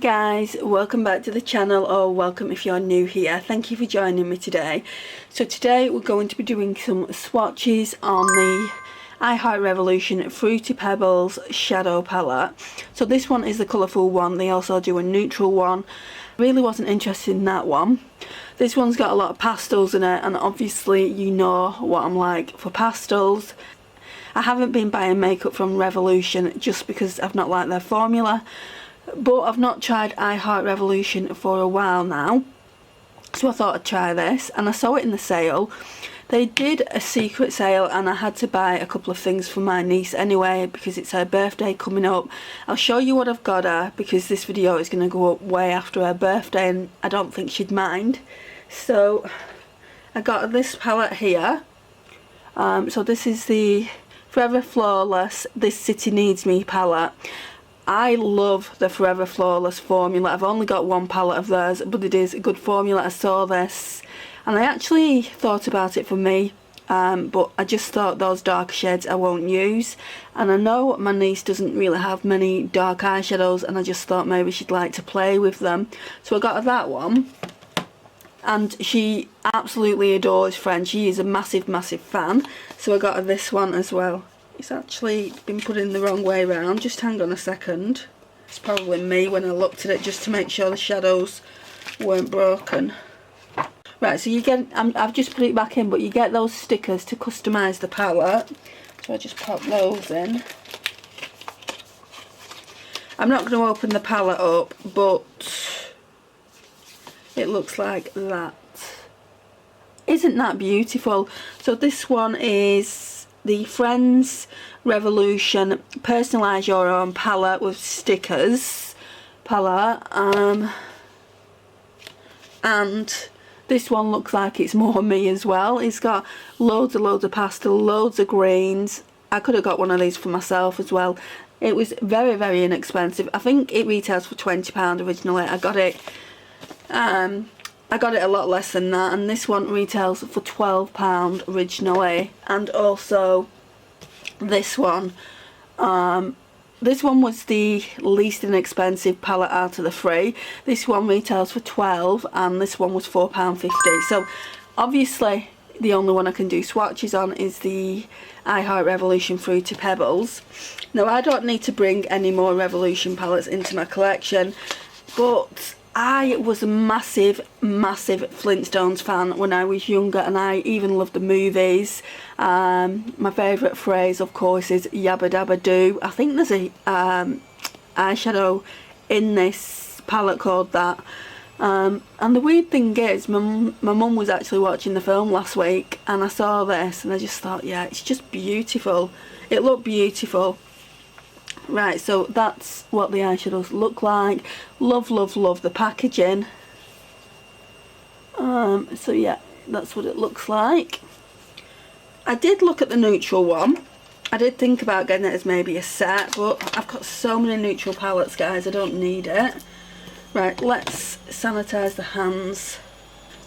guys, welcome back to the channel, or welcome if you're new here. Thank you for joining me today. So today we're going to be doing some swatches on the I Heart Revolution Fruity Pebbles shadow palette. So this one is the colourful one. They also do a neutral one. Really wasn't interested in that one. This one's got a lot of pastels in it, and obviously you know what I'm like for pastels. I haven't been buying makeup from Revolution just because I've not liked their formula. But I've not tried I Heart Revolution for a while now, so I thought I'd try this, and I saw it in the sale. They did a secret sale and I had to buy a couple of things for my niece anyway because it's her birthday coming up. I'll show you what I've got her because this video is going to go up way after her birthday and I don't think she'd mind. So I got this palette here. So this is the Forever Flawless This City Needs Me palette. I love the Forever Flawless formula. I've only got one palette of theirs, but it is a good formula. I saw this and I actually thought about it for me, but I just thought those dark shades I won't use, and I know my niece doesn't really have many dark eyeshadows, and I just thought maybe she'd like to play with them, so I got her that one, and she absolutely adores French. She is a massive fan, so I got her this one as well. It's actually been put in the wrong way round. Just hang on a second. It's probably me when I looked at it just to make sure the shadows weren't broken. Right, so you get, I've just put it back in, but you get those stickers to customise the palette. So I just pop those in. I'm not going to open the palette up, but it looks like that. Isn't that beautiful? So this one is the Friends Revolution Personalise Your Own palette with stickers palette, and this one looks like it's more me as well. It's got loads of pastel, loads of greens. I could have got one of these for myself as well. It was very inexpensive. I think it retails for £20 originally. I got it a lot less than that, and this one retails for £12 originally. And also this one was the least inexpensive palette out of the three. This one retails for £12 and this one was £4.50. So obviously the only one I can do swatches on is the I Heart Revolution Fruity Pebbles. Now I don't need to bring any more Revolution palettes into my collection, but I was a massive Flintstones fan when I was younger, and I even loved the movies. My favourite phrase, of course, is yabba dabba do. I think there's a eyeshadow in this palette called that. And the weird thing is, my mum was actually watching the film last week, and I saw this, and I just thought, yeah, it's just beautiful. It looked beautiful. Right, so that's what the eyeshadows look like. Love the packaging. So yeah, that's what it looks like. I did look at the neutral one. I did think about getting it as maybe a set, but I've got so many neutral palettes, guys, I don't need it. Right, let's sanitize the hands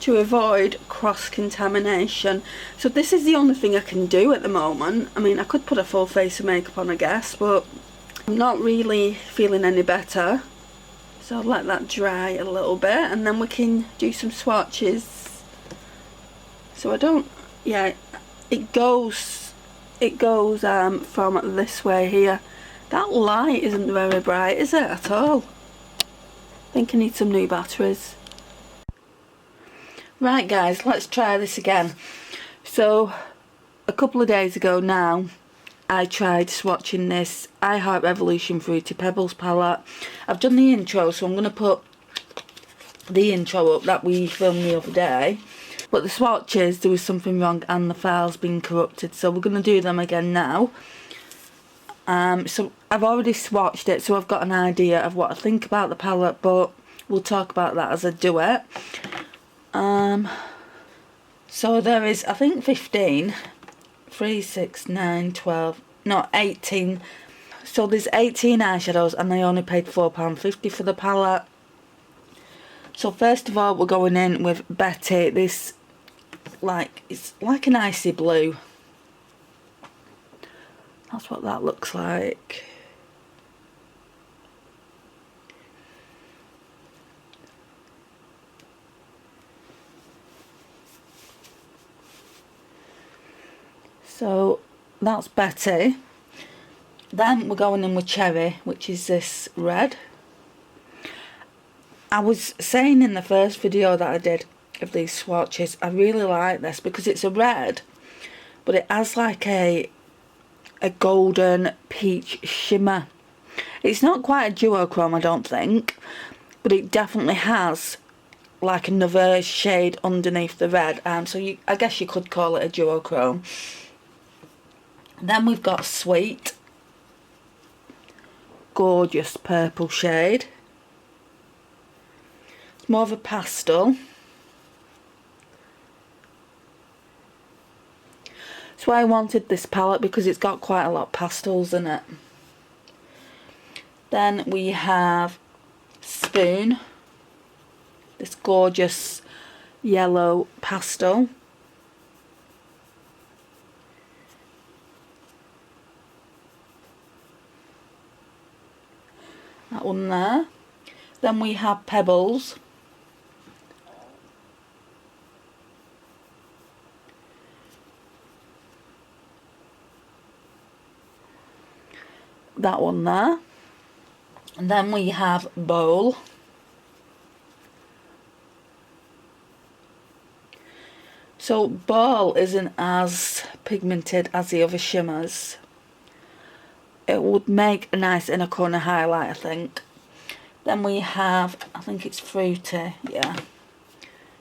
to avoid cross-contamination. So this is the only thing I can do at the moment. I mean, I could put a full face of makeup on, I guess, but I'm not really feeling any better, so I'll let that dry a little bit and then we can do some swatches. So I don't, yeah, it goes from this way here. That light isn't very bright, is it, at all? I think I need some new batteries. Right guys, let's try this again. So a couple of days ago now, I tried swatching this I Heart Revolution Fruity Pebbles palette. I've done the intro, so I'm going to put the intro up that we filmed the other day. But the swatches, there was something wrong and the file's been corrupted, so we're going to do them again now. So I've already swatched it, so I've got an idea of what I think about the palette, but we'll talk about that as I do it. So there is, I think, 15... 3, 6, 9, 12, no, 18. So there's 18 eyeshadows and I only paid £4.50 for the palette. So first of all, we're going in with Betty. This, it's like an icy blue. That's what that looks like. So that's Betty. Then we're going in with Cherry, which is this red. I was saying in the first video that I did of these swatches, I really like this because it's a red, but it has like a golden peach shimmer. It's not quite a duochrome, I don't think, but it definitely has like another shade underneath the red, so I guess you could call it a duochrome. Then we've got Sweet, gorgeous purple shade. It's more of a pastel. That's why I wanted this palette, because it's got quite a lot of pastels in it. Then we have Spoon, this gorgeous yellow pastel. That one there. Then we have Pebbles. That one there. And then we have Bowl. So Bowl isn't as pigmented as the other shimmers. It would make a nice inner corner highlight, I think. Then we have, I think it's Fruity, yeah.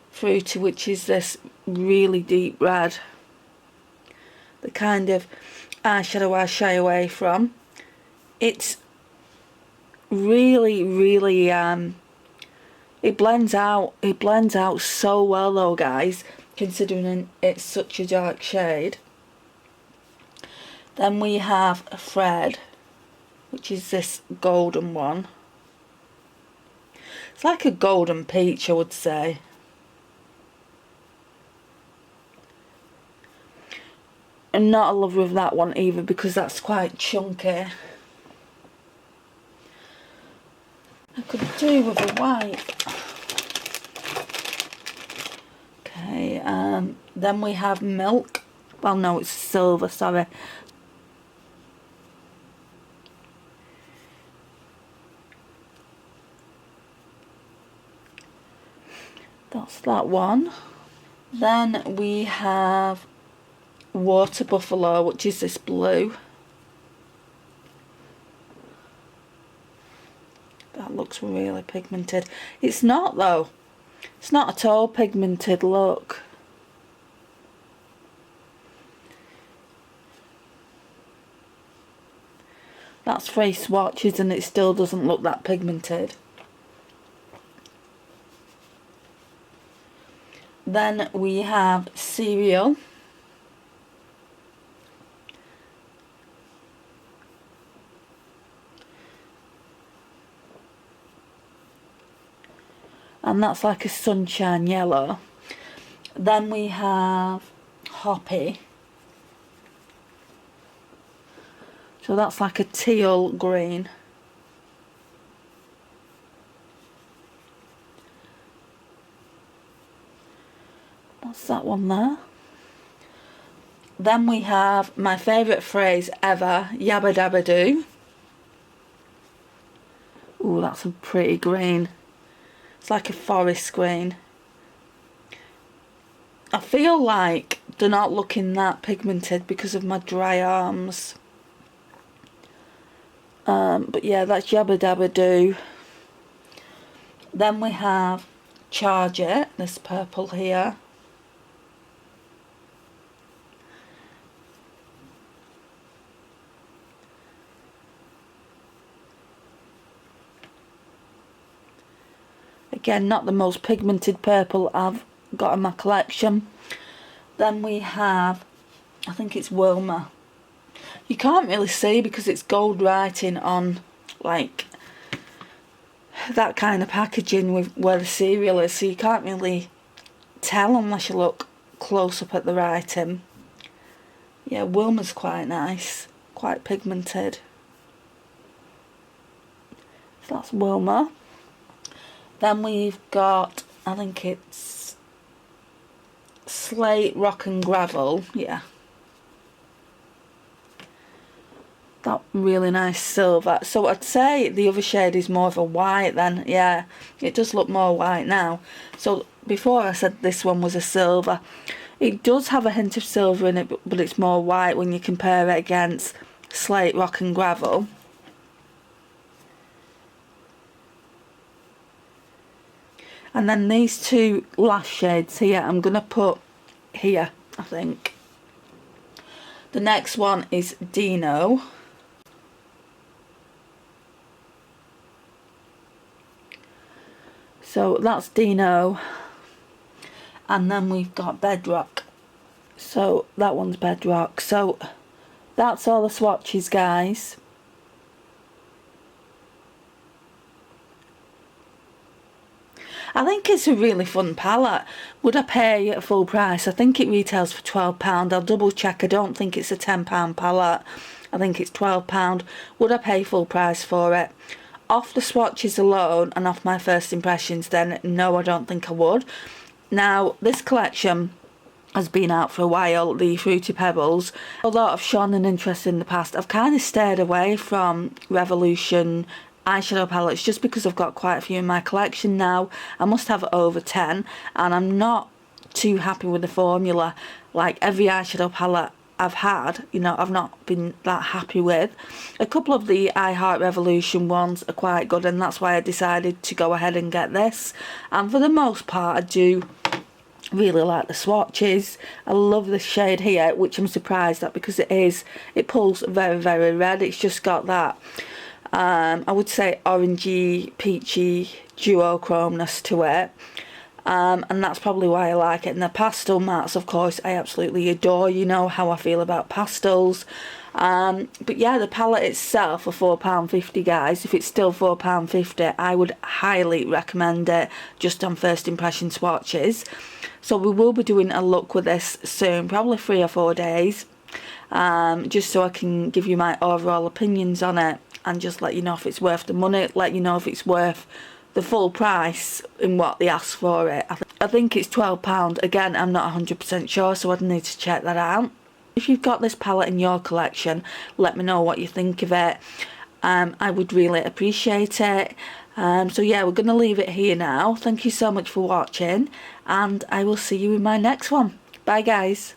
Fruity, which is this really deep red. The kind of eyeshadow I shy away from. It's really, really, it blends out so well though, guys, considering it's such a dark shade. Then we have Fred, which is this golden one. It's like a golden peach, I would say. I'm not in love with that one either, because that's quite chunky. I could do with a white. Okay, then we have Milk. Well, no, it's Silver, sorry. That's that one. Then we have Water Buffalo, which is this blue. That looks really pigmented. It's not though. It's not at all pigmented, look. That's 3 swatches and it still doesn't look that pigmented. Then we have Cereal. And that's like a sunshine yellow. Then we have Hoppy. So that's like a teal green. That's that one there. Then we have my favourite phrase ever, Yabba Dabba Doo. Ooh, that's a pretty green. It's like a forest green. I feel like they're not looking that pigmented because of my dry arms. But yeah, that's Yabba Dabba Doo. Then we have Charge It, this purple here. Again, not the most pigmented purple I've got in my collection. Then we have, I think it's Wilma. You can't really see because it's gold writing on like that kind of packaging with where the cereal is, so you can't really tell unless you look close up at the writing. Yeah, Wilma's quite nice, quite pigmented. So that's Wilma. Then we've got, I think it's Slate, Rock and Gravel, yeah. that really nice silver. So I'd say the other shade is more of a white then. Yeah, it does look more white now. So before I said this one was a silver. It does have a hint of silver in it, but it's more white when you compare it against Slate, Rock and Gravel. And then these two last shades here, I'm going to put here, I think. The next one is Dino. So that's Dino. And then we've got Bedrock. So that one's Bedrock. So that's all the swatches, guys. I think it's a really fun palette. Would I pay at full price? I think it retails for £12. I'll double check. I don't think it's a £10 palette. I think it's £12. Would I pay full price for it? Off the swatches alone and off my first impressions, then no, I don't think I would. Now, this collection has been out for a while, the Fruity Pebbles. Although I've shown an interest in the past, I've kind of stayed away from Revolution eyeshadow palettes just because I've got quite a few in my collection now. I must have over 10, and I'm not too happy with the formula. Like every eyeshadow palette I've had, you know, I've not been that happy with. A couple of the I Heart Revolution ones are quite good, and that's why I decided to go ahead and get this. And for the most part, I do really like the swatches. I love this shade here, which I'm surprised at because it pulls very, very red. It's just got that I would say orangey, peachy duochromeness to it. And that's probably why I like it. And the pastel mattes, of course, I absolutely adore. You know how I feel about pastels. But yeah, the palette itself for £4.50, guys. If it's still £4.50, I would highly recommend it just on first impression swatches. So we will be doing a look with this soon, probably 3 or 4 days. Just so I can give you my overall opinions on it and just let you know if it's worth the money, let you know if it's worth the full price in what they ask for it. I think it's £12. Again, I'm not 100% sure, so I'd need to check that out. If you've got this palette in your collection, let me know what you think of it. I would really appreciate it. So yeah, we're going to leave it here now. Thank you so much for watching, and I will see you in my next one. Bye, guys.